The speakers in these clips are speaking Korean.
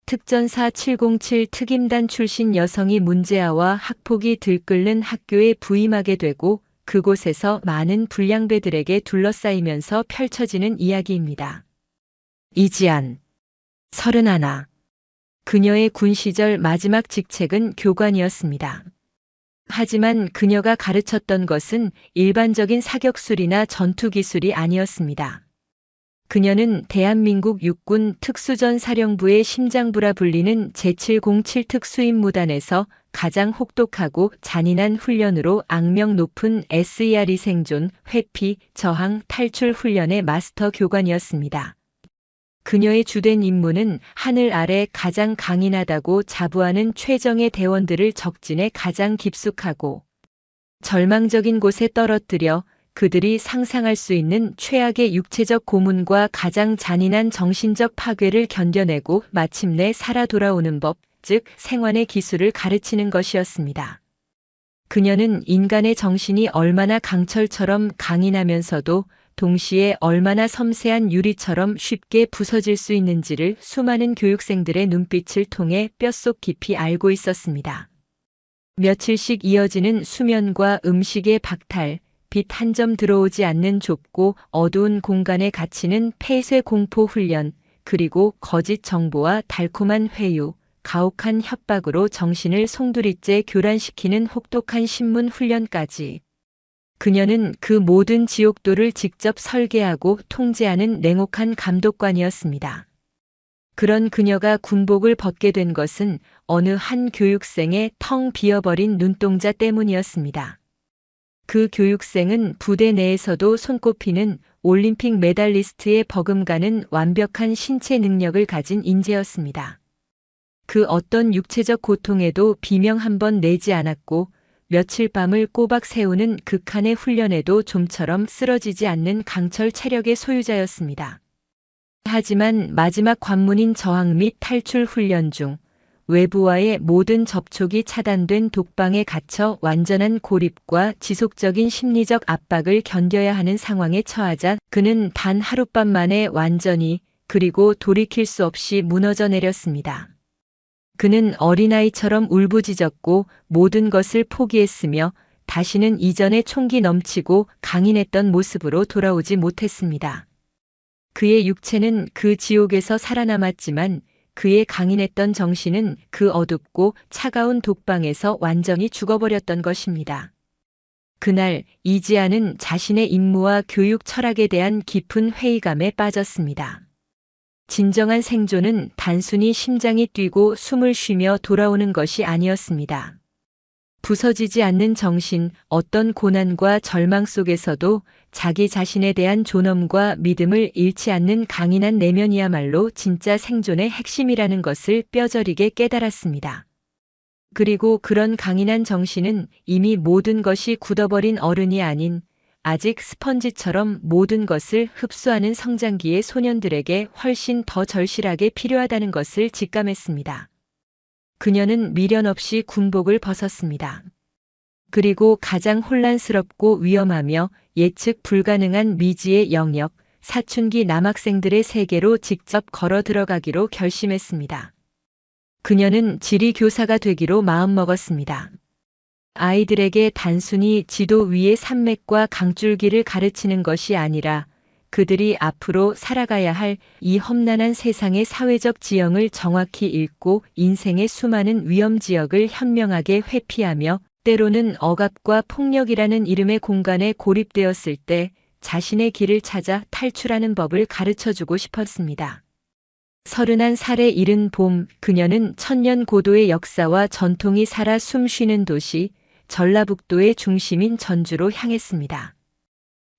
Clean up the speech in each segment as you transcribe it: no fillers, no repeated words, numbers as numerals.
특전사 707 특임단 출신 여성이 문제아와 학폭이 들끓는 학교에 부임하게 되고 그곳에서 많은 불량배들에게 둘러싸이면서 펼쳐지는 이야기입니다. 이지안, 31. 그녀의 군 시절 마지막 직책은 교관이었습니다. 하지만 그녀가 가르쳤던 것은 일반적인 사격술이나 전투기술이 아니었습니다. 그녀는 대한민국 육군 특수전사령부의 심장부라 불리는 제707 특수임무단에서 가장 혹독하고 잔인한 훈련으로 악명 높은 SERE 생존, 회피, 저항, 탈출 훈련의 마스터 교관이었습니다. 그녀의 주된 임무는 하늘 아래 가장 강인하다고 자부하는 최정예 대원들을 적진에 가장 깊숙하고 절망적인 곳에 떨어뜨려 그들이 상상할 수 있는 최악의 육체적 고문과 가장 잔인한 정신적 파괴를 견뎌내고 마침내 살아 돌아오는 법, 즉 생還의 기술을 가르치는 것이었습니다. 그녀는 인간의 정신이 얼마나 강철처럼 강인하면서도 동시에 얼마나 섬세한 유리처럼 쉽게 부서질 수 있는지를 수많은 교육생들의 눈빛을 통해 뼛속 깊이 알고 있었습니다. 며칠씩 이어지는 수면과 음식의 박탈, 빛 한 점 들어오지 않는 좁고 어두운 공간에 갇히는 폐쇄 공포 훈련, 그리고 거짓 정보와 달콤한 회유, 가혹한 협박으로 정신을 송두리째 교란시키는 혹독한 신문 훈련까지. 그녀는 그 모든 지옥도를 직접 설계하고 통제하는 냉혹한 감독관이었습니다. 그런 그녀가 군복을 벗게 된 것은 어느 한 교육생의 텅 비어버린 눈동자 때문이었습니다. 그 교육생은 부대 내에서도 손꼽히는 올림픽 메달리스트에 버금가는 완벽한 신체 능력을 가진 인재였습니다. 그 어떤 육체적 고통에도 비명 한 번 내지 않았고 며칠 밤을 꼬박 세우는 극한의 훈련에도 좀처럼 쓰러지지 않는 강철 체력의 소유자였습니다. 하지만 마지막 관문인 저항 및 탈출 훈련 중 외부와의 모든 접촉이 차단된 독방에 갇혀 완전한 고립과 지속적인 심리적 압박을 견뎌야 하는 상황에 처하자 그는 단 하룻밤 만에 완전히 그리고 돌이킬 수 없이 무너져 내렸습니다. 그는 어린아이처럼 울부짖었고 모든 것을 포기했으며 다시는 이전의 총기 넘치고 강인했던 모습으로 돌아오지 못했습니다. 그의 육체는 그 지옥에서 살아남았지만 그의 강인했던 정신은 그 어둡고 차가운 독방에서 완전히 죽어버렸던 것입니다. 그날 이지아는 자신의 임무와 교육 철학에 대한 깊은 회의감에 빠졌습니다. 진정한 생존은 단순히 심장이 뛰고 숨을 쉬며 돌아오는 것이 아니었습니다. 부서지지 않는 정신, 어떤 고난과 절망 속에서도 자기 자신에 대한 존엄과 믿음을 잃지 않는 강인한 내면이야말로 진짜 생존의 핵심이라는 것을 뼈저리게 깨달았습니다. 그리고 그런 강인한 정신은 이미 모든 것이 굳어버린 어른이 아닌 아직 스펀지처럼 모든 것을 흡수하는 성장기의 소년들에게 훨씬 더 절실하게 필요하다는 것을 직감했습니다. 그녀는 미련 없이 군복을 벗었습니다. 그리고 가장 혼란스럽고 위험하며 예측 불가능한 미지의 영역, 사춘기 남학생들의 세계로 직접 걸어 들어가기로 결심했습니다. 그녀는 지리교사가 되기로 마음먹었습니다. 아이들에게 단순히 지도 위의 산맥과 강줄기를 가르치는 것이 아니라 그들이 앞으로 살아가야 할 이 험난한 세상의 사회적 지형을 정확히 읽고 인생의 수많은 위험 지역을 현명하게 회피하며 때로는 억압과 폭력이라는 이름의 공간에 고립되었을 때 자신의 길을 찾아 탈출하는 법을 가르쳐주고 싶었습니다. 31살에 이른 봄, 그녀는 천년 고도의 역사와 전통이 살아 숨쉬는 도시, 전라북도의 중심인 전주로 향했습니다.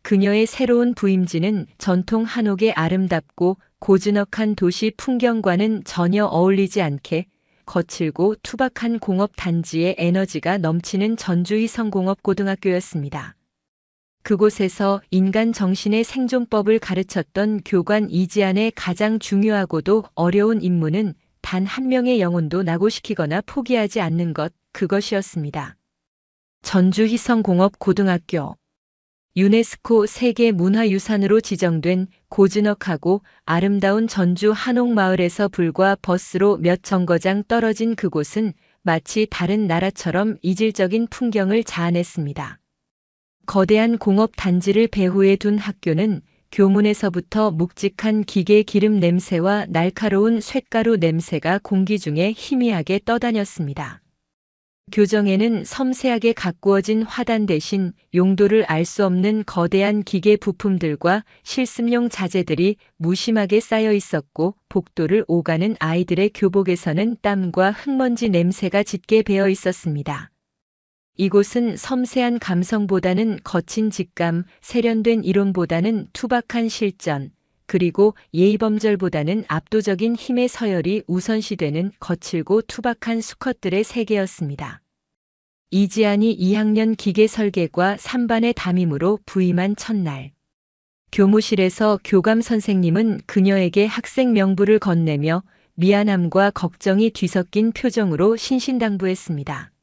그녀의 새로운 부임지는 전통 한옥의 아름답고 고즈넉한 도시 풍경과는 전혀 어울리지 않게 거칠고 투박한 공업 단지의 에너지가 넘치는 전주희성공업고등학교였습니다. 그곳에서 인간 정신의 생존법을 가르쳤던 교관 이지안의 가장 중요하고도 어려운 임무는 단 한 명의 영혼도 낙오시키거나 포기하지 않는 것, 그것이었습니다. 전주희성공업고등학교. 유네스코 세계문화유산으로 지정된 고즈넉하고 아름다운 전주 한옥마을에서 불과 버스로 몇 정거장 떨어진 그곳은 마치 다른 나라처럼 이질적인 풍경을 자아냈습니다. 거대한 공업 단지를 배후에 둔 학교는 교문에서부터 묵직한 기계 기름 냄새와 날카로운 쇳가루 냄새가 공기 중에 희미하게 떠다녔습니다. 교정에는 섬세하게 가꾸어진 화단 대신 용도를 알 수 없는 거대한 기계 부품들과 실습용 자재들이 무심하게 쌓여 있었고, 복도를 오가는 아이들의 교복에서는 땀과 흙먼지 냄새가 짙게 배어 있었습니다. 이곳은 섬세한 감성보다는 거친 직감, 세련된 이론보다는 투박한 실전, 그리고 예의범절보다는 압도적인 힘의 서열이 우선시되는 거칠고 투박한 수컷들의 세계였습니다. 이지안이 2학년 기계설계과 3반의 담임으로 부임한 첫날, 교무실에서 교감 선생님은 그녀에게 학생 명부를 건네며 미안함과 걱정이 뒤섞인 표정으로 신신당부했습니다.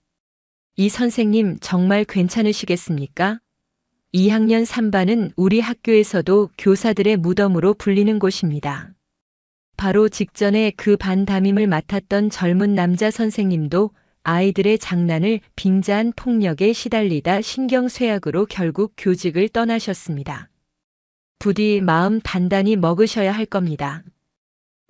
이 선생님 정말 괜찮으시겠습니까? 2학년 3반은 우리 학교에서도 교사들의 무덤으로 불리는 곳입니다. 바로 직전에 그 반 담임을 맡았던 젊은 남자 선생님도 아이들의 장난을 빙자한 폭력에 시달리다 신경쇠약으로 결국 교직을 떠나셨습니다. 부디 마음 단단히 먹으셔야 할 겁니다.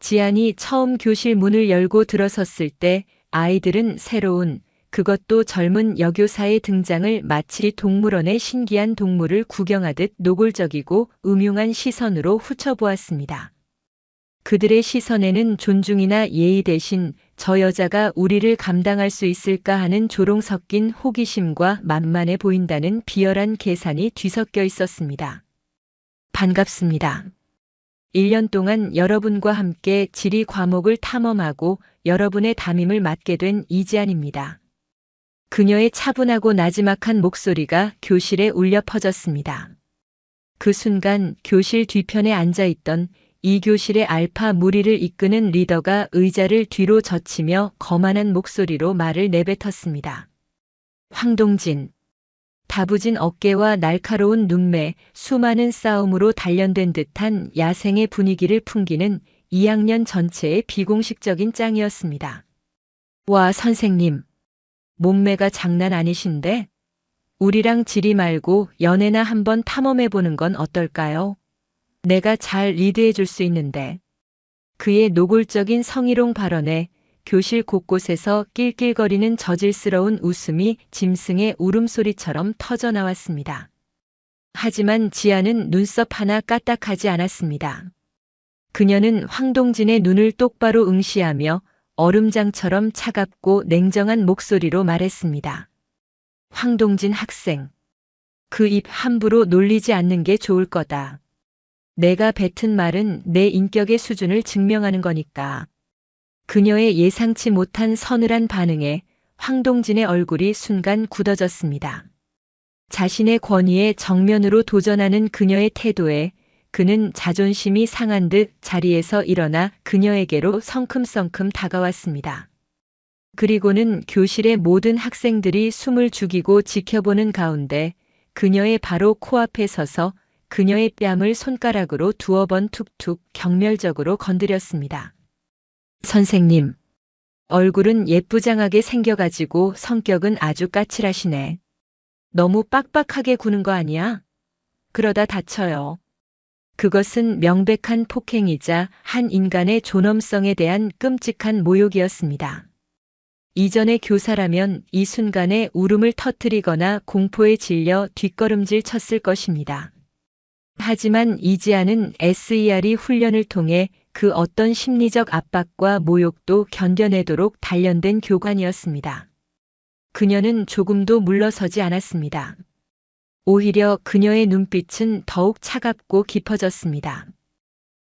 지안이 처음 교실 문을 열고 들어섰을 때 아이들은 새로운, 그것도 젊은 여교사의 등장을 마치 동물원의 신기한 동물을 구경하듯 노골적이고 음흉한 시선으로 훑어보았습니다. 그들의 시선에는 존중이나 예의 대신 저 여자가 우리를 감당할 수 있을까 하는 조롱 섞인 호기심과 만만해 보인다는 비열한 계산이 뒤섞여 있었습니다. 반갑습니다. 1년 동안 여러분과 함께 지리 과목을 탐험하고 여러분의 담임을 맡게 된 이지안입니다. 그녀의 차분하고 나지막한 목소리가 교실에 울려 퍼졌습니다. 그 순간 교실 뒤편에 앉아있던 이 교실의 알파 무리를 이끄는 리더가 의자를 뒤로 젖히며 거만한 목소리로 말을 내뱉었습니다. 황동진. 다부진 어깨와 날카로운 눈매, 수많은 싸움으로 단련된 듯한 야생의 분위기를 풍기는 2학년 전체의 비공식적인 짱이었습니다. 와, 선생님. 몸매가 장난 아니신데? 우리랑 지리 말고 연애나 한번 탐험해보는 건 어떨까요? 내가 잘 리드해 줄 수 있는데. 그의 노골적인 성희롱 발언에 교실 곳곳에서 낄낄거리는 저질스러운 웃음이 짐승의 울음소리처럼 터져나왔습니다. 하지만 지아는 눈썹 하나 까딱하지 않았습니다. 그녀는 황동진의 눈을 똑바로 응시하며 얼음장처럼 차갑고 냉정한 목소리로 말했습니다. 황동진 학생. 그 입 함부로 놀리지 않는 게 좋을 거다. 내가 뱉은 말은 내 인격의 수준을 증명하는 거니까. 그녀의 예상치 못한 서늘한 반응에 황동진의 얼굴이 순간 굳어졌습니다. 자신의 권위에 정면으로 도전하는 그녀의 태도에 그는 자존심이 상한 듯 자리에서 일어나 그녀에게로 성큼성큼 다가왔습니다. 그리고는 교실의 모든 학생들이 숨을 죽이고 지켜보는 가운데 그녀의 바로 코앞에 서서 그녀의 뺨을 손가락으로 두어 번 툭툭 경멸적으로 건드렸습니다. 선생님, 얼굴은 예쁘장하게 생겨가지고 성격은 아주 까칠하시네. 너무 빡빡하게 구는 거 아니야? 그러다 다쳐요. 그것은 명백한 폭행이자 한 인간의 존엄성에 대한 끔찍한 모욕이었습니다. 이전의 교사라면 이 순간에 울음을 터뜨리거나 공포에 질려 뒷걸음질 쳤을 것입니다. 하지만 이지아는 SERE 훈련을 통해 그 어떤 심리적 압박과 모욕도 견뎌내도록 단련된 교관이었습니다. 그녀는 조금도 물러서지 않았습니다. 오히려 그녀의 눈빛은 더욱 차갑고 깊어졌습니다.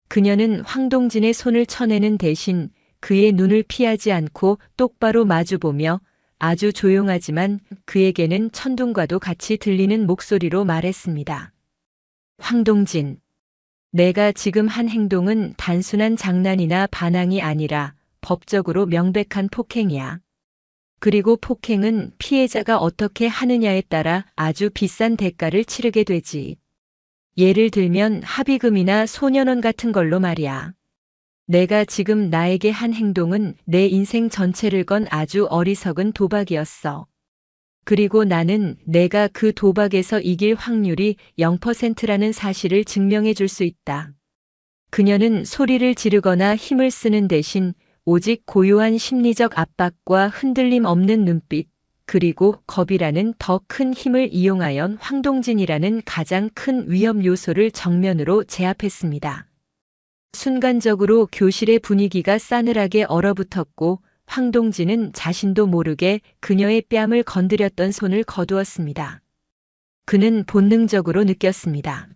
그녀는 황동진의 손을 쳐내는 대신 그의 눈을 피하지 않고 똑바로 마주보며 아주 조용하지만 그에게는 천둥과도 같이 들리는 목소리로 말했습니다. 황동진, 내가 지금 한 행동은 단순한 장난이나 반항이 아니라 법적으로 명백한 폭행이야. 그리고 폭행은 피해자가 어떻게 하느냐에 따라 아주 비싼 대가를 치르게 되지. 예를 들면 합의금이나 소년원 같은 걸로 말이야. 내가 지금 나에게 한 행동은 내 인생 전체를 건 아주 어리석은 도박이었어. 그리고 나는 내가 그 도박에서 이길 확률이 0%라는 사실을 증명해 줄 수 있다. 그녀는 소리를 지르거나 힘을 쓰는 대신 오직 고요한 심리적 압박과 흔들림 없는 눈빛, 그리고 겁이라는 더 큰 힘을 이용하여 황동진이라는 가장 큰 위험 요소를 정면으로 제압했습니다. 순간적으로 교실의 분위기가 싸늘하게 얼어붙었고 황동진은 자신도 모르게 그녀의 뺨을 건드렸던 손을 거두었습니다. 그는 본능적으로 느꼈습니다.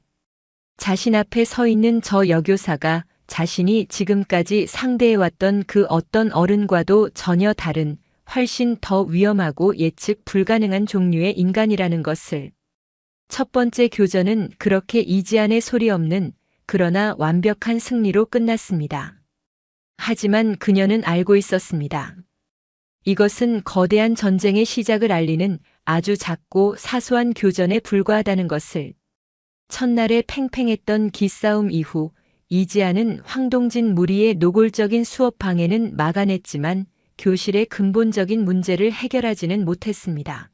자신 앞에 서 있는 저 여교사가 자신이 지금까지 상대해왔던 그 어떤 어른과도 전혀 다른 훨씬 더 위험하고 예측 불가능한 종류의 인간이라는 것을. 첫 번째 교전은 그렇게 이지안의 소리 없는 그러나 완벽한 승리로 끝났습니다. 하지만 그녀는 알고 있었습니다. 이것은 거대한 전쟁의 시작을 알리는 아주 작고 사소한 교전에 불과하다는 것을. 첫날의 팽팽했던 기싸움 이후 이지아는 황동진 무리의 노골적인 수업 방해는 막아냈지만 교실의 근본적인 문제를 해결하지는 못했습니다.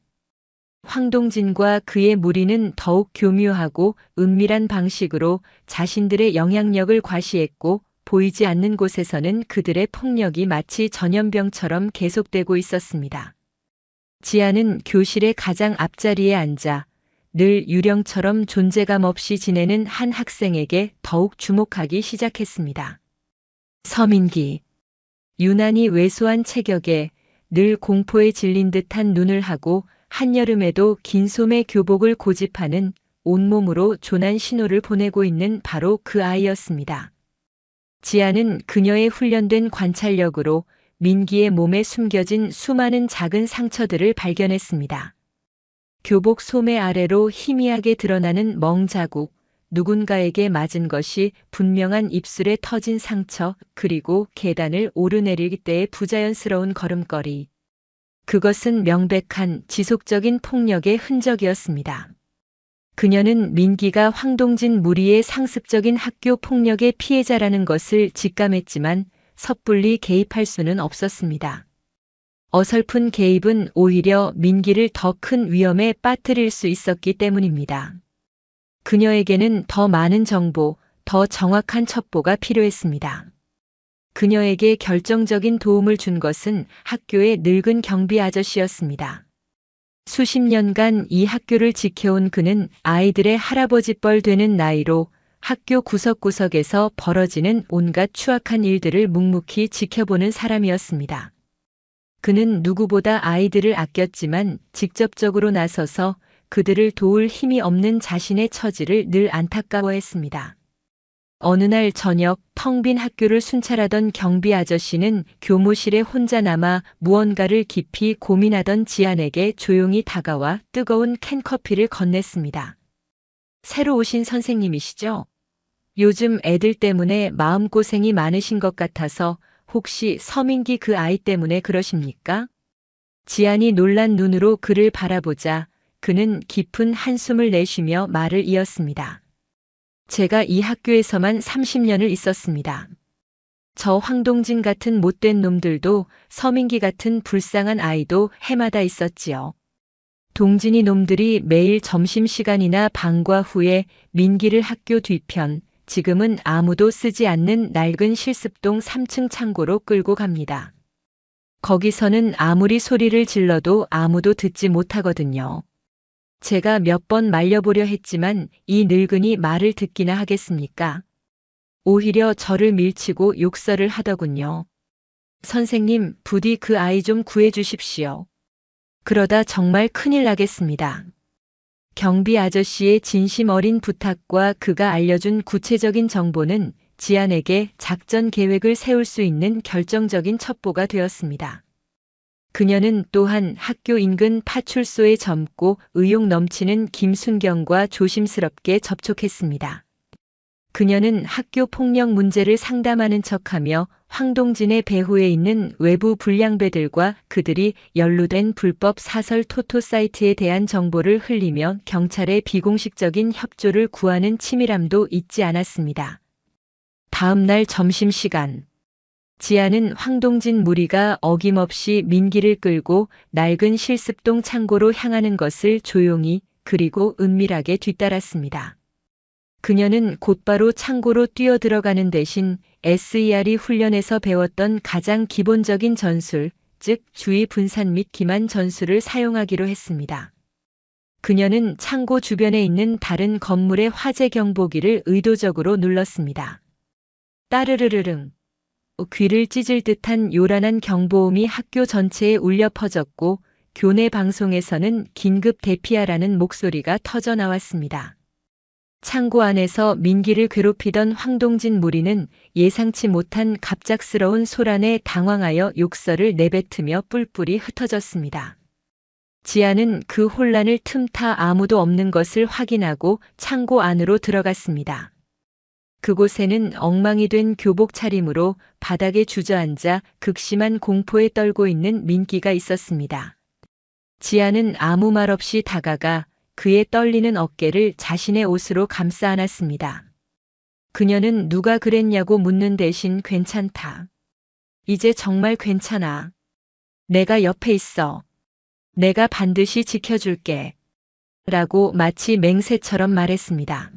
황동진과 그의 무리는 더욱 교묘하고 은밀한 방식으로 자신들의 영향력을 과시했고 보이지 않는 곳에서는 그들의 폭력이 마치 전염병처럼 계속되고 있었습니다. 지아는 교실의 가장 앞자리에 앉아 늘 유령처럼 존재감 없이 지내는 한 학생에게 더욱 주목하기 시작했습니다. 서민기. 유난히 왜소한 체격에 늘 공포에 질린 듯한 눈을 하고 한여름에도 긴 소매 교복을 고집하는 온몸으로 조난 신호를 보내고 있는 바로 그 아이였습니다. 지아는 그녀의 훈련된 관찰력으로 민기의 몸에 숨겨진 수많은 작은 상처들을 발견했습니다. 교복 소매 아래로 희미하게 드러나는 멍 자국, 누군가에게 맞은 것이 분명한 입술에 터진 상처, 그리고 계단을 오르내릴 때의 부자연스러운 걸음걸이. 그것은 명백한 지속적인 폭력의 흔적이었습니다. 그녀는 민기가 황동진 무리의 상습적인 학교 폭력의 피해자라는 것을 직감했지만 섣불리 개입할 수는 없었습니다. 어설픈 개입은 오히려 민기를 더 큰 위험에 빠뜨릴 수 있었기 때문입니다. 그녀에게는 더 많은 정보, 더 정확한 첩보가 필요했습니다. 그녀에게 결정적인 도움을 준 것은 학교의 늙은 경비 아저씨였습니다. 수십 년간 이 학교를 지켜온 그는 아이들의 할아버지뻘 되는 나이로 학교 구석구석에서 벌어지는 온갖 추악한 일들을 묵묵히 지켜보는 사람이었습니다. 그는 누구보다 아이들을 아꼈지만 직접적으로 나서서 그들을 도울 힘이 없는 자신의 처지를 늘 안타까워했습니다. 어느 날 저녁 텅 빈 학교를 순찰하던 경비 아저씨는 교무실에 혼자 남아 무언가를 깊이 고민하던 지안에게 조용히 다가와 뜨거운 캔커피를 건넸습니다. 새로 오신 선생님이시죠? 요즘 애들 때문에 마음고생이 많으신 것 같아서 혹시 서민기 그 아이 때문에 그러십니까? 지안이 놀란 눈으로 그를 바라보자 그는 깊은 한숨을 내쉬며 말을 이었습니다. 제가 이 학교에서만 30년을 있었습니다. 저 황동진 같은 못된 놈들도 서민기 같은 불쌍한 아이도 해마다 있었지요. 동진이 놈들이 매일 점심시간이나 방과 후에 민기를 학교 뒤편, 지금은 아무도 쓰지 않는 낡은 실습동 3층 창고로 끌고 갑니다. 거기서는 아무리 소리를 질러도 아무도 듣지 못하거든요. 제가 몇 번 말려보려 했지만 이 늙은이 말을 듣기나 하겠습니까? 오히려 저를 밀치고 욕설을 하더군요. 선생님, 부디 그 아이 좀 구해주십시오. 그러다 정말 큰일 나겠습니다. 경비 아저씨의 진심 어린 부탁과 그가 알려준 구체적인 정보는 지안에게 작전 계획을 세울 수 있는 결정적인 첩보가 되었습니다. 그녀는 또한 학교 인근 파출소에 젊고 의욕 넘치는 김순경과 조심스럽게 접촉했습니다. 그녀는 학교 폭력 문제를 상담하는 척하며 황동진의 배후에 있는 외부 불량배들과 그들이 연루된 불법 사설 토토 사이트에 대한 정보를 흘리며 경찰의 비공식적인 협조를 구하는 치밀함도 잊지 않았습니다. 다음 날 점심시간. 지아는 황동진 무리가 어김없이 민기를 끌고 낡은 실습동 창고로 향하는 것을 조용히 그리고 은밀하게 뒤따랐습니다. 그녀는 곧바로 창고로 뛰어들어가는 대신 SER이 훈련에서 배웠던 가장 기본적인 전술, 즉 주의 분산 및 기만 전술을 사용하기로 했습니다. 그녀는 창고 주변에 있는 다른 건물의 화재 경보기를 의도적으로 눌렀습니다. 따르르르릉. 귀를 찢을 듯한 요란한 경보음이 학교 전체에 울려 퍼졌고 교내 방송에서는 긴급 대피하라는 목소리가 터져 나왔습니다. 창고 안에서 민기를 괴롭히던 황동진 무리는 예상치 못한 갑작스러운 소란에 당황하여 욕설을 내뱉으며 뿔뿔이 흩어졌습니다. 지아는 그 혼란을 틈타 아무도 없는 것을 확인하고 창고 안으로 들어갔습니다. 그곳에는 엉망이 된 교복 차림으로 바닥에 주저앉아 극심한 공포에 떨고 있는 민기가 있었습니다. 지아는 아무 말 없이 다가가 그의 떨리는 어깨를 자신의 옷으로 감싸 안았습니다. 그녀는 누가 그랬냐고 묻는 대신 괜찮다. 이제 정말 괜찮아. 내가 옆에 있어. 내가 반드시 지켜줄게. 라고 마치 맹세처럼 말했습니다.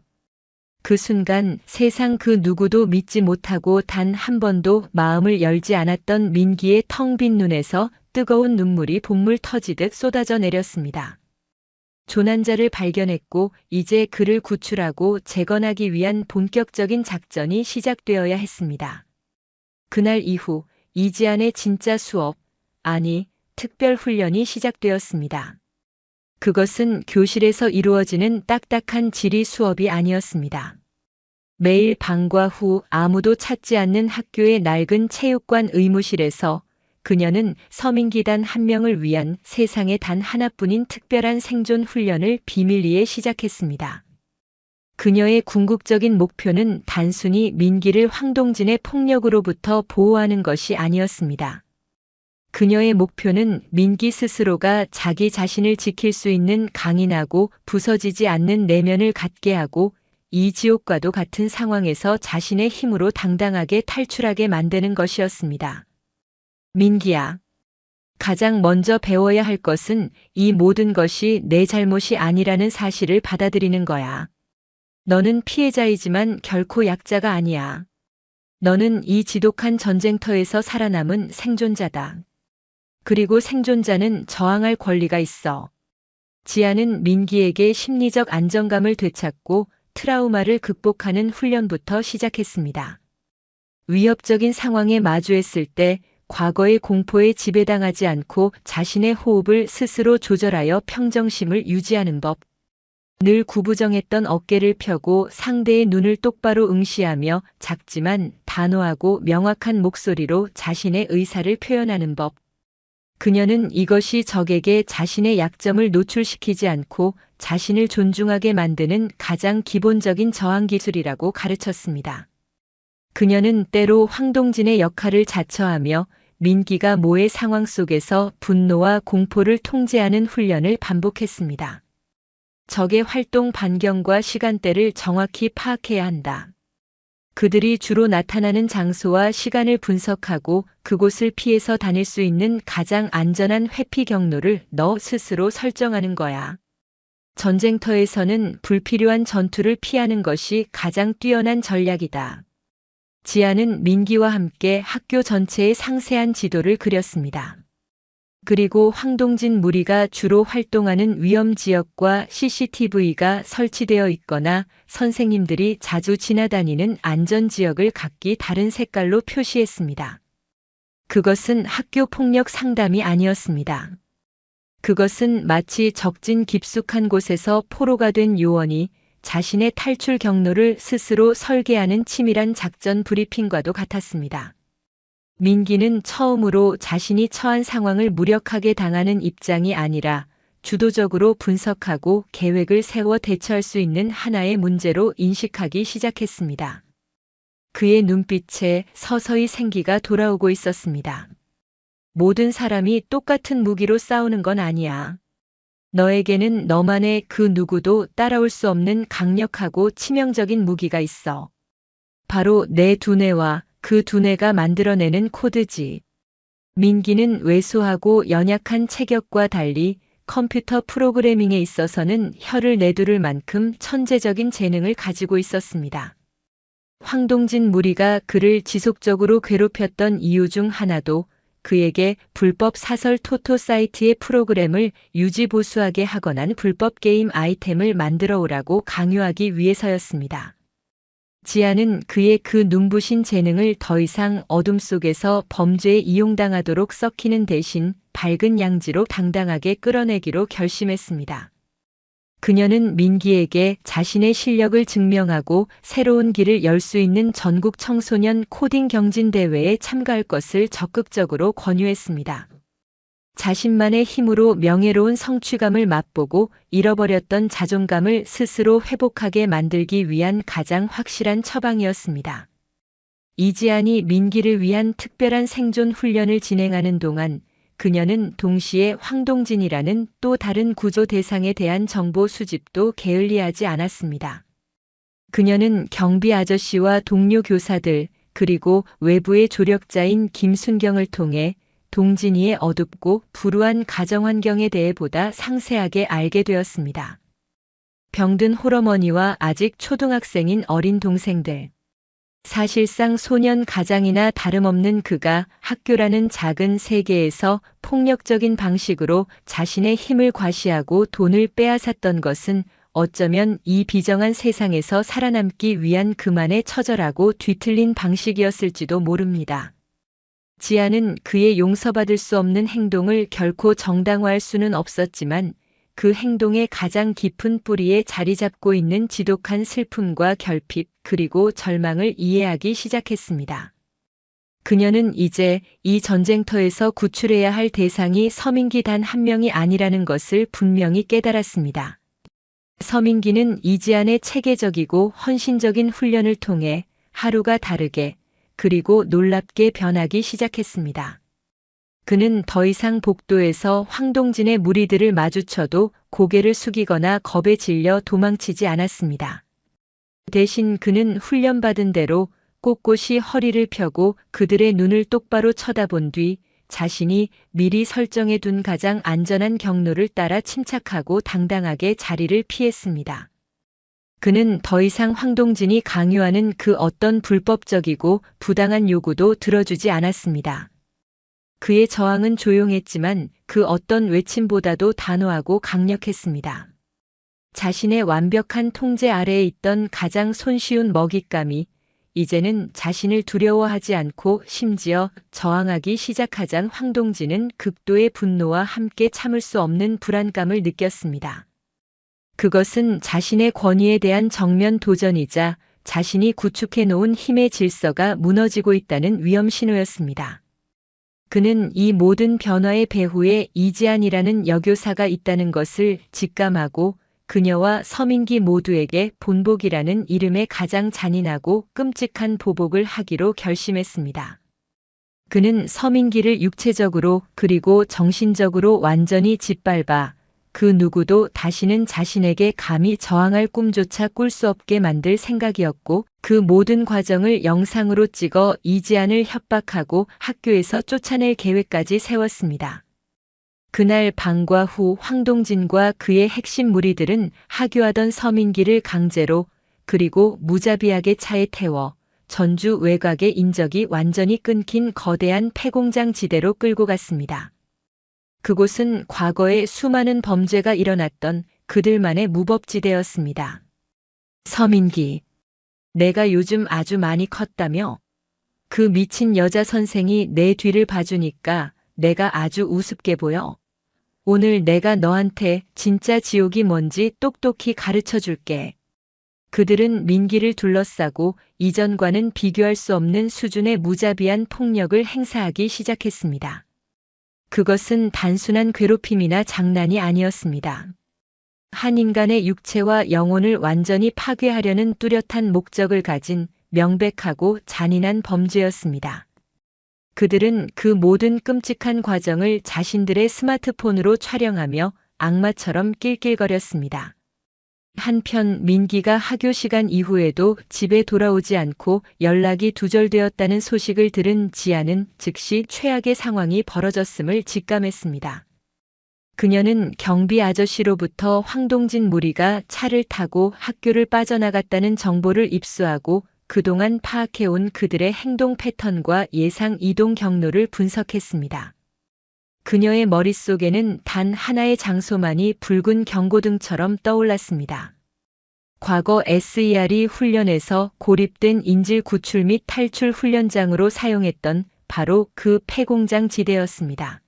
그 순간 세상 그 누구도 믿지 못하고 단 한 번도 마음을 열지 않았던 민기의 텅 빈 눈에서 뜨거운 눈물이 본물 터지듯 쏟아져 내렸습니다. 조난자를 발견했고 이제 그를 구출하고 재건하기 위한 본격적인 작전이 시작되어야 했습니다. 그날 이후 이지안의 진짜 수업, 아니 특별 훈련이 시작되었습니다. 그것은 교실에서 이루어지는 딱딱한 지리 수업이 아니었습니다. 매일 방과 후 아무도 찾지 않는 학교의 낡은 체육관 의무실에서 그녀는 서민기단 한 명을 위한 세상에 단 하나뿐인 특별한 생존 훈련을 비밀리에 시작했습니다. 그녀의 궁극적인 목표는 단순히 민기를 황동진의 폭력으로부터 보호하는 것이 아니었습니다. 그녀의 목표는 민기 스스로가 자기 자신을 지킬 수 있는 강인하고 부서지지 않는 내면을 갖게 하고 이 지옥과도 같은 상황에서 자신의 힘으로 당당하게 탈출하게 만드는 것이었습니다. 민기야, 가장 먼저 배워야 할 것은 이 모든 것이 내 잘못이 아니라는 사실을 받아들이는 거야. 너는 피해자이지만 결코 약자가 아니야. 너는 이 지독한 전쟁터에서 살아남은 생존자다. 그리고 생존자는 저항할 권리가 있어. 지아는 민기에게 심리적 안정감을 되찾고 트라우마를 극복하는 훈련부터 시작했습니다. 위협적인 상황에 마주했을 때 과거의 공포에 지배당하지 않고 자신의 호흡을 스스로 조절하여 평정심을 유지하는 법. 늘 구부정했던 어깨를 펴고 상대의 눈을 똑바로 응시하며 작지만 단호하고 명확한 목소리로 자신의 의사를 표현하는 법. 그녀는 이것이 적에게 자신의 약점을 노출시키지 않고 자신을 존중하게 만드는 가장 기본적인 저항 기술이라고 가르쳤습니다. 그녀는 때로 황동진의 역할을 자처하며 민기가 모의 상황 속에서 분노와 공포를 통제하는 훈련을 반복했습니다. 적의 활동 반경과 시간대를 정확히 파악해야 한다. 그들이 주로 나타나는 장소와 시간을 분석하고 그곳을 피해서 다닐 수 있는 가장 안전한 회피 경로를 너 스스로 설정하는 거야. 전쟁터에서는 불필요한 전투를 피하는 것이 가장 뛰어난 전략이다. 지아는 민기와 함께 학교 전체의 상세한 지도를 그렸습니다. 그리고 황동진 무리가 주로 활동하는 위험 지역과 CCTV가 설치되어 있거나 선생님들이 자주 지나다니는 안전 지역을 각기 다른 색깔로 표시했습니다. 그것은 학교 폭력 상담이 아니었습니다. 그것은 마치 적진 깊숙한 곳에서 포로가 된 요원이 자신의 탈출 경로를 스스로 설계하는 치밀한 작전 브리핑과도 같았습니다. 민기는 처음으로 자신이 처한 상황을 무력하게 당하는 입장이 아니라 주도적으로 분석하고 계획을 세워 대처할 수 있는 하나의 문제로 인식하기 시작했습니다. 그의 눈빛에 서서히 생기가 돌아오고 있었습니다. 모든 사람이 똑같은 무기로 싸우는 건 아니야. 너에게는 너만의 그 누구도 따라올 수 없는 강력하고 치명적인 무기가 있어. 바로 내 두뇌와 그 두뇌가 만들어내는 코드지. 민기는 왜소하고 연약한 체격과 달리 컴퓨터 프로그래밍에 있어서는 혀를 내두를 만큼 천재적인 재능을 가지고 있었습니다. 황동진 무리가 그를 지속적으로 괴롭혔던 이유 중 하나도 그에게 불법 사설 토토 사이트의 프로그램을 유지보수하게 하거나 불법 게임 아이템을 만들어 오라고 강요하기 위해서였습니다. 지아는 그의 그 눈부신 재능을 더 이상 어둠 속에서 범죄에 이용당하도록 썩히는 대신 밝은 양지로 당당하게 끌어내기로 결심했습니다. 그녀는 민기에게 자신의 실력을 증명하고 새로운 길을 열 수 있는 전국 청소년 코딩 경진 대회에 참가할 것을 적극적으로 권유했습니다. 자신만의 힘으로 명예로운 성취감을 맛보고 잃어버렸던 자존감을 스스로 회복하게 만들기 위한 가장 확실한 처방이었습니다. 이지안이 민기를 위한 특별한 생존 훈련을 진행하는 동안 그녀는 동시에 황동진이라는 또 다른 구조 대상에 대한 정보 수집도 게을리하지 않았습니다. 그녀는 경비 아저씨와 동료 교사들 그리고 외부의 조력자인 김순경을 통해 동진이의 어둡고 불우한 가정 환경에 대해 보다 상세하게 알게 되었습니다. 병든 홀어머니와 아직 초등학생인 어린 동생들. 사실상 소년 가장이나 다름없는 그가 학교라는 작은 세계에서 폭력적인 방식으로 자신의 힘을 과시하고 돈을 빼앗았던 것은 어쩌면 이 비정한 세상에서 살아남기 위한 그만의 처절하고 뒤틀린 방식이었을지도 모릅니다. 지아는 그의 용서받을 수 없는 행동을 결코 정당화할 수는 없었지만 그 행동의 가장 깊은 뿌리에 자리 잡고 있는 지독한 슬픔과 결핍 그리고 절망을 이해하기 시작했습니다. 그녀는 이제 이 전쟁터에서 구출해야 할 대상이 서민기 단 한 명이 아니라는 것을 분명히 깨달았습니다. 서민기는 이지안의 체계적이고 헌신적인 훈련을 통해 하루가 다르게 그리고 놀랍게 변하기 시작했습니다. 그는 더 이상 복도에서 황동진의 무리들을 마주쳐도 고개를 숙이거나 겁에 질려 도망치지 않았습니다. 대신 그는 훈련받은 대로 꼿꼿이 허리를 펴고 그들의 눈을 똑바로 쳐다본 뒤 자신이 미리 설정해 둔 가장 안전한 경로를 따라 침착하고 당당하게 자리를 피했습니다. 그는 더 이상 황동진이 강요하는 그 어떤 불법적이고 부당한 요구도 들어주지 않았습니다. 그의 저항은 조용했지만 그 어떤 외침보다도 단호하고 강력했습니다. 자신의 완벽한 통제 아래에 있던 가장 손쉬운 먹잇감이 이제는 자신을 두려워하지 않고 심지어 저항하기 시작하자 황동진은 극도의 분노와 함께 참을 수 없는 불안감을 느꼈습니다. 그것은 자신의 권위에 대한 정면 도전이자 자신이 구축해 놓은 힘의 질서가 무너지고 있다는 위험 신호였습니다. 그는 이 모든 변화의 배후에 이지안이라는 여교사가 있다는 것을 직감하고 그녀와 서민기 모두에게 본복이라는 이름의 가장 잔인하고 끔찍한 보복을 하기로 결심했습니다. 그는 서민기를 육체적으로 그리고 정신적으로 완전히 짓밟아 그 누구도 다시는 자신에게 감히 저항할 꿈조차 꿀 수 없게 만들 생각이었고 그 모든 과정을 영상으로 찍어 이지안을 협박하고 학교에서 쫓아낼 계획까지 세웠습니다. 그날 방과 후 황동진과 그의 핵심 무리들은 하교하던 서민기를 강제로 그리고 무자비하게 차에 태워 전주 외곽의 인적이 완전히 끊긴 거대한 폐공장 지대로 끌고 갔습니다. 그곳은 과거에 수많은 범죄가 일어났던 그들만의 무법지대였습니다. 서민기, 내가 요즘 아주 많이 컸다며? 그 미친 여자 선생이 내 뒤를 봐주니까 내가 아주 우습게 보여. 오늘 내가 너한테 진짜 지옥이 뭔지 똑똑히 가르쳐 줄게. 그들은 민기를 둘러싸고 이전과는 비교할 수 없는 수준의 무자비한 폭력을 행사하기 시작했습니다. 그것은 단순한 괴롭힘이나 장난이 아니었습니다. 한 인간의 육체와 영혼을 완전히 파괴하려는 뚜렷한 목적을 가진 명백하고 잔인한 범죄였습니다. 그들은 그 모든 끔찍한 과정을 자신들의 스마트폰으로 촬영하며 악마처럼 낄낄거렸습니다. 한편 민기가 학교 시간 이후에도 집에 돌아오지 않고 연락이 두절되었다는 소식을 들은 지아는 즉시 최악의 상황이 벌어졌음을 직감했습니다. 그녀는 경비 아저씨로부터 황동진 무리가 차를 타고 학교를 빠져나갔다는 정보를 입수하고 그동안 파악해온 그들의 행동 패턴과 예상 이동 경로를 분석했습니다. 그녀의 머릿속에는 단 하나의 장소만이 붉은 경고등처럼 떠올랐습니다. 과거 SER이 훈련에서 고립된 인질 구출 및 탈출 훈련장으로 사용했던 바로 그 폐공장 지대였습니다.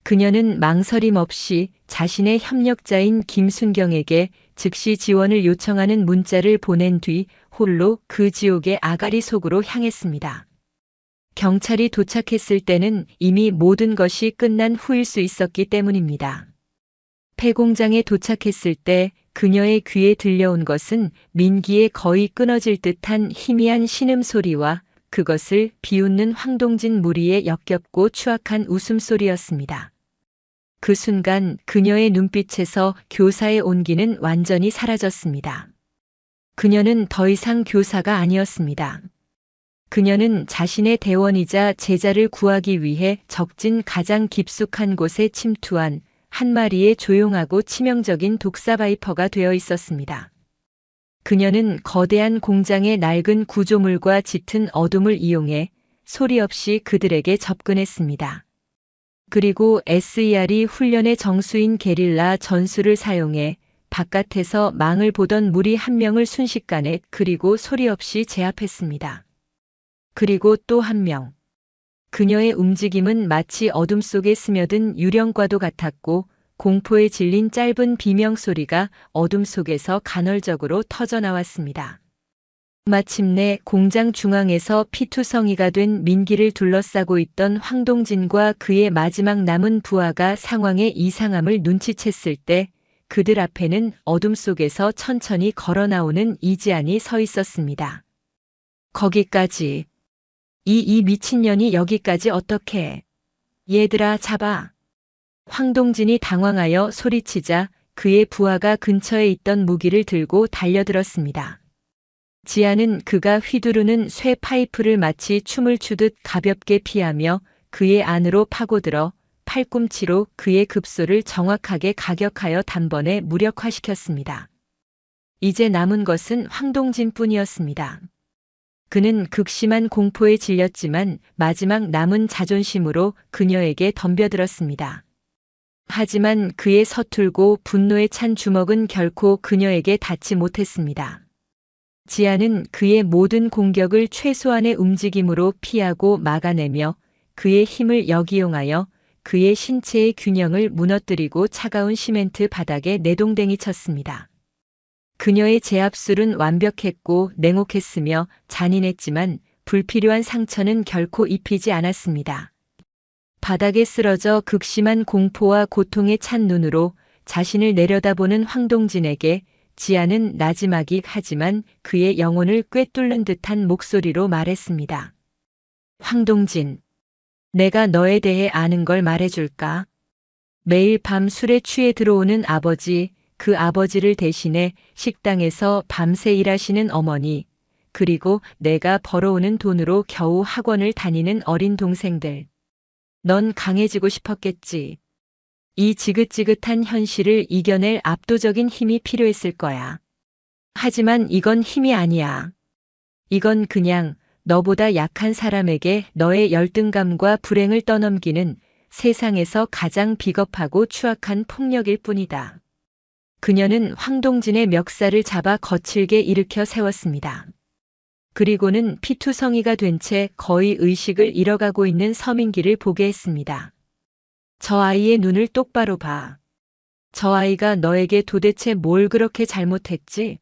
그녀는 망설임 없이 자신의 협력자인 김순경에게 즉시 지원을 요청하는 문자를 보낸 뒤 홀로 그 지옥의 아가리 속으로 향했습니다. 경찰이 도착했을 때는 이미 모든 것이 끝난 후일 수 있었기 때문입니다. 폐공장에 도착했을 때 그녀의 귀에 들려온 것은 민기의 거의 끊어질 듯한 희미한 신음소리와 그것을 비웃는 황동진 무리의 역겹고 추악한 웃음소리였습니다. 그 순간 그녀의 눈빛에서 교사의 온기는 완전히 사라졌습니다. 그녀는 더 이상 교사가 아니었습니다. 그녀는 자신의 대원이자 제자를 구하기 위해 적진 가장 깊숙한 곳에 침투한 한 마리의 조용하고 치명적인 독사 바이퍼가 되어 있었습니다. 그녀는 거대한 공장의 낡은 구조물과 짙은 어둠을 이용해 소리 없이 그들에게 접근했습니다. 그리고 SER이 훈련의 정수인 게릴라 전술을 사용해 바깥에서 망을 보던 무리 한 명을 순식간에 그리고 소리 없이 제압했습니다. 그리고 또 한 명. 그녀의 움직임은 마치 어둠 속에 스며든 유령과도 같았고 공포에 질린 짧은 비명 소리가 어둠 속에서 간헐적으로 터져나왔습니다. 마침내 공장 중앙에서 피투성이가 된 민기를 둘러싸고 있던 황동진과 그의 마지막 남은 부하가 상황의 이상함을 눈치챘을 때 그들 앞에는 어둠 속에서 천천히 걸어 나오는 이지안이 서 있었습니다. 거기까지. 이 미친년이 여기까지 어떻게. 얘들아 잡아. 황동진이 당황하여 소리치자 그의 부하가 근처에 있던 무기를 들고 달려들었습니다. 지아는 그가 휘두르는 쇠 파이프를 마치 춤을 추듯 가볍게 피하며 그의 안으로 파고들어 팔꿈치로 그의 급소를 정확하게 가격하여 단번에 무력화시켰습니다. 이제 남은 것은 황동진뿐이었습니다. 그는 극심한 공포에 질렸지만 마지막 남은 자존심으로 그녀에게 덤벼들었습니다. 하지만 그의 서툴고 분노에 찬 주먹은 결코 그녀에게 닿지 못했습니다. 지아는 그의 모든 공격을 최소한의 움직임으로 피하고 막아내며 그의 힘을 역이용하여 그의 신체의 균형을 무너뜨리고 차가운 시멘트 바닥에 내동댕이 쳤습니다. 그녀의 제압술은 완벽했고 냉혹했으며 잔인했지만 불필요한 상처는 결코 입히지 않았습니다. 바닥에 쓰러져 극심한 공포와 고통에 찬 눈으로 자신을 내려다보는 황동진에게 지아는 나지막이 하지만 그의 영혼을 꿰뚫는 듯한 목소리로 말했습니다. 황동진, 내가 너에 대해 아는 걸 말해줄까? 매일 밤 술에 취해 들어오는 아버지, 그 아버지를 대신해 식당에서 밤새 일하시는 어머니, 그리고 내가 벌어오는 돈으로 겨우 학원을 다니는 어린 동생들. 넌 강해지고 싶었겠지. 이 지긋지긋한 현실을 이겨낼 압도적인 힘이 필요했을 거야. 하지만 이건 힘이 아니야. 이건 그냥 너보다 약한 사람에게 너의 열등감과 불행을 떠넘기는 세상에서 가장 비겁하고 추악한 폭력일 뿐이다. 그녀는 황동진의 멱살을 잡아 거칠게 일으켜 세웠습니다. 그리고는 피투성이가 된 채 거의 의식을 잃어가고 있는 서민기를 보게 했습니다. 저 아이의 눈을 똑바로 봐. 저 아이가 너에게 도대체 뭘 그렇게 잘못했지?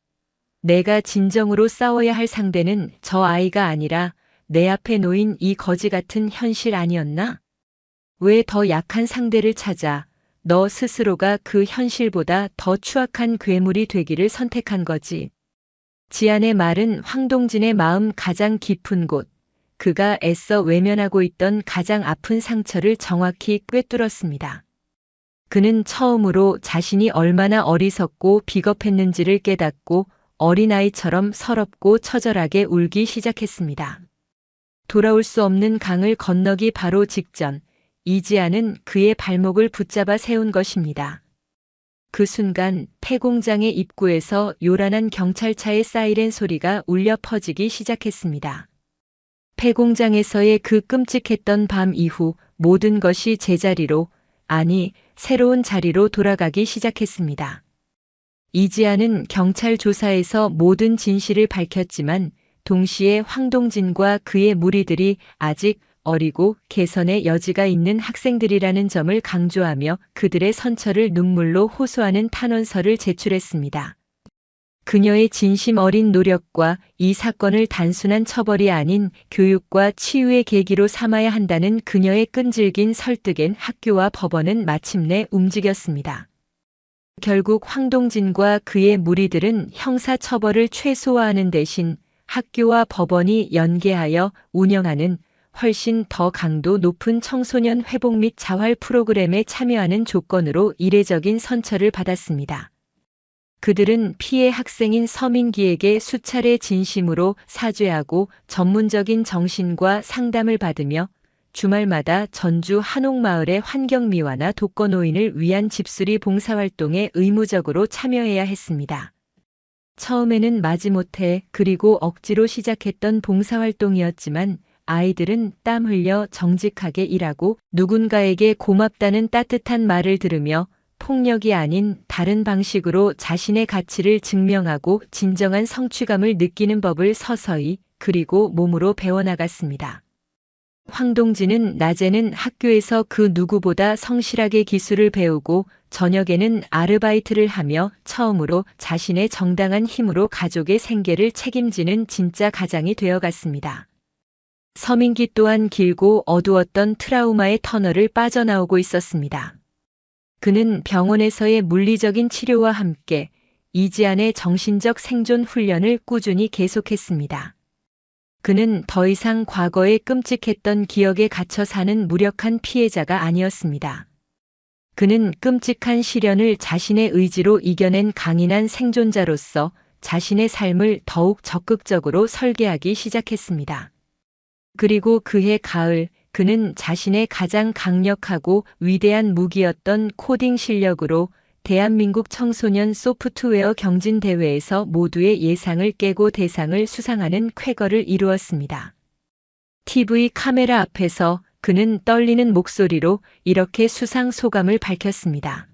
내가 진정으로 싸워야 할 상대는 저 아이가 아니라 내 앞에 놓인 이 거지 같은 현실 아니었나? 왜 더 약한 상대를 찾아 너 스스로가 그 현실보다 더 추악한 괴물이 되기를 선택한 거지? 지안의 말은 황동진의 마음 가장 깊은 곳, 그가 애써 외면하고 있던 가장 아픈 상처를 정확히 꿰뚫었습니다. 그는 처음으로 자신이 얼마나 어리석고 비겁했는지를 깨닫고 어린아이처럼 서럽고 처절하게 울기 시작했습니다. 돌아올 수 없는 강을 건너기 바로 직전, 이지아는 그의 발목을 붙잡아 세운 것입니다. 그 순간 폐공장의 입구에서 요란한 경찰차의 사이렌 소리가 울려 퍼지기 시작했습니다. 폐공장에서의 그 끔찍했던 밤 이후 모든 것이 제자리로, 아니, 새로운 자리로 돌아가기 시작했습니다. 이지아는 경찰 조사에서 모든 진실을 밝혔지만 동시에 황동진과 그의 무리들이 아직 어리고 개선의 여지가 있는 학생들이라는 점을 강조하며 그들의 선처를 눈물로 호소하는 탄원서를 제출했습니다. 그녀의 진심 어린 노력과 이 사건을 단순한 처벌이 아닌 교육과 치유의 계기로 삼아야 한다는 그녀의 끈질긴 설득엔 학교와 법원은 마침내 움직였습니다. 결국 황동진과 그의 무리들은 형사 처벌을 최소화하는 대신 학교와 법원이 연계하여 운영하는 훨씬 더 강도 높은 청소년 회복 및 자활 프로그램에 참여하는 조건으로 이례적인 선처를 받았습니다. 그들은 피해 학생인 서민기에게 수차례 진심으로 사죄하고 전문적인 정신과 상담을 받으며 주말마다 전주 한옥마을의 환경미화나 독거노인을 위한 집수리 봉사활동에 의무적으로 참여해야 했습니다. 처음에는 마지못해 그리고 억지로 시작했던 봉사활동이었지만 아이들은 땀 흘려 정직하게 일하고 누군가에게 고맙다는 따뜻한 말을 들으며 폭력이 아닌 다른 방식으로 자신의 가치를 증명하고 진정한 성취감을 느끼는 법을 서서히 그리고 몸으로 배워나갔습니다. 황동진은 낮에는 학교에서 그 누구보다 성실하게 기술을 배우고 저녁에는 아르바이트를 하며 처음으로 자신의 정당한 힘으로 가족의 생계를 책임지는 진짜 가장이 되어갔습니다. 서민기 또한 길고 어두웠던 트라우마의 터널을 빠져나오고 있었습니다. 그는 병원에서의 물리적인 치료와 함께 이지안의 정신적 생존 훈련을 꾸준히 계속했습니다. 그는 더 이상 과거의 끔찍했던 기억에 갇혀 사는 무력한 피해자가 아니었습니다. 그는 끔찍한 시련을 자신의 의지로 이겨낸 강인한 생존자로서 자신의 삶을 더욱 적극적으로 설계하기 시작했습니다. 그리고 그해 가을, 그는 자신의 가장 강력하고 위대한 무기였던 코딩 실력으로 대한민국 청소년 소프트웨어 경진대회에서 모두의 예상을 깨고 대상을 수상하는 쾌거를 이루었습니다. TV 카메라 앞에서 그는 떨리는 목소리로 이렇게 수상 소감을 밝혔습니다.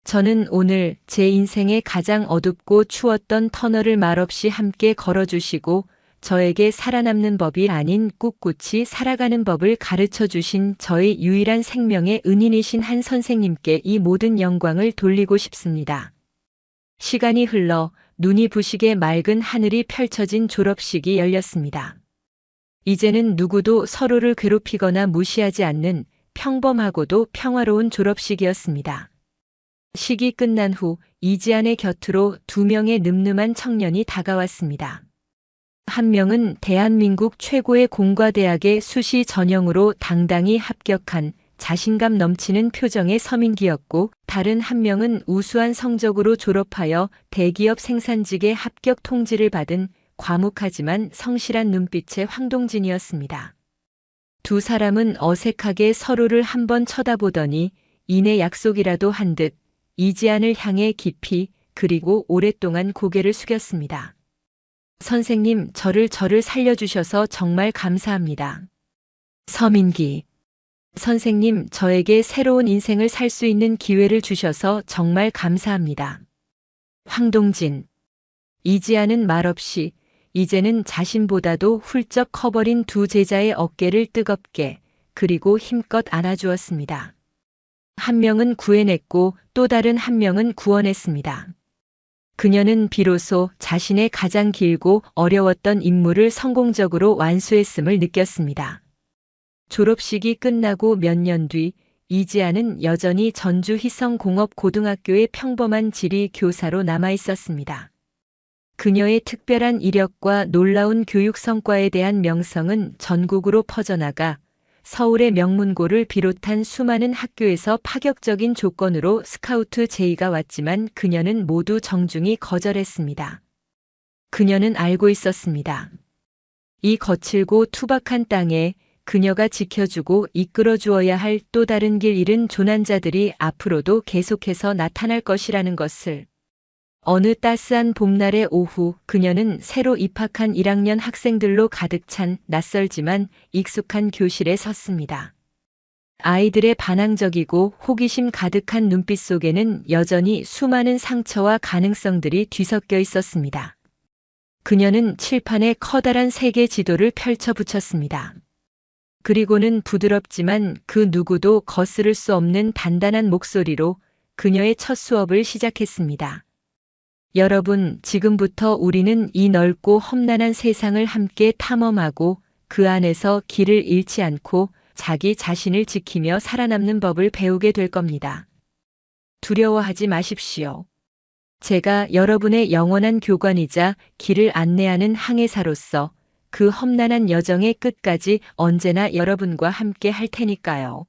저는 오늘 제 인생의 가장 어둡고 추웠던 터널을 말없이 함께 걸어주시고 저에게 살아남는 법이 아닌 꿋꿋이 살아가는 법을 가르쳐 주신 저의 유일한 생명의 은인이신 한 선생님께 이 모든 영광을 돌리고 싶습니다. 시간이 흘러 눈이 부시게 맑은 하늘이 펼쳐진 졸업식이 열렸습니다. 이제는 누구도 서로를 괴롭히거나 무시하지 않는 평범하고도 평화로운 졸업식이었습니다. 식이 끝난 후 이지안의 곁으로 2명의 늠름한 청년이 다가왔습니다. 한 명은 대한민국 최고의 공과대학의 수시 전형으로 당당히 합격한 자신감 넘치는 표정의 서민기였고 다른 한 명은 우수한 성적으로 졸업하여 대기업 생산직의 합격 통지를 받은 과묵하지만 성실한 눈빛의 황동진이었습니다. 두 사람은 어색하게 서로를 한번 쳐다보더니 이내 약속이라도 한 듯 이지안을 향해 깊이 그리고 오랫동안 고개를 숙였습니다. 선생님, 저를 살려주셔서 정말 감사합니다. 서민기. 선생님, 저에게 새로운 인생을 살 수 있는 기회를 주셔서 정말 감사합니다. 황동진. 이지아는 말없이 이제는 자신보다도 훌쩍 커버린 두 제자의 어깨를 뜨겁게 그리고 힘껏 안아주었습니다. 한 명은 구해냈고 또 다른 한 명은 구원했습니다. 그녀는 비로소 자신의 가장 길고 어려웠던 임무를 성공적으로 완수했음을 느꼈습니다. 졸업식이 끝나고 몇 년 뒤 이지아는 여전히 전주 희성공업고등학교의 평범한 지리 교사로 남아 있었습니다. 그녀의 특별한 이력과 놀라운 교육 성과에 대한 명성은 전국으로 퍼져나가 서울의 명문고를 비롯한 수많은 학교에서 파격적인 조건으로 스카우트 제의가 왔지만 그녀는 모두 정중히 거절했습니다. 그녀는 알고 있었습니다. 이 거칠고 투박한 땅에 그녀가 지켜주고 이끌어주어야 할 또 다른 길 잃은 조난자들이 앞으로도 계속해서 나타날 것이라는 것을. 어느 따스한 봄날의 오후 그녀는 새로 입학한 1학년 학생들로 가득 찬 낯설지만 익숙한 교실에 섰습니다. 아이들의 반항적이고 호기심 가득한 눈빛 속에는 여전히 수많은 상처와 가능성들이 뒤섞여 있었습니다. 그녀는 칠판에 커다란 세계 지도를 펼쳐 붙였습니다. 그리고는 부드럽지만 그 누구도 거스를 수 없는 단단한 목소리로 그녀의 첫 수업을 시작했습니다. 여러분, 지금부터 우리는 이 넓고 험난한 세상을 함께 탐험하고 그 안에서 길을 잃지 않고 자기 자신을 지키며 살아남는 법을 배우게 될 겁니다. 두려워하지 마십시오. 제가 여러분의 영원한 교관이자 길을 안내하는 항해사로서 그 험난한 여정의 끝까지 언제나 여러분과 함께 할 테니까요.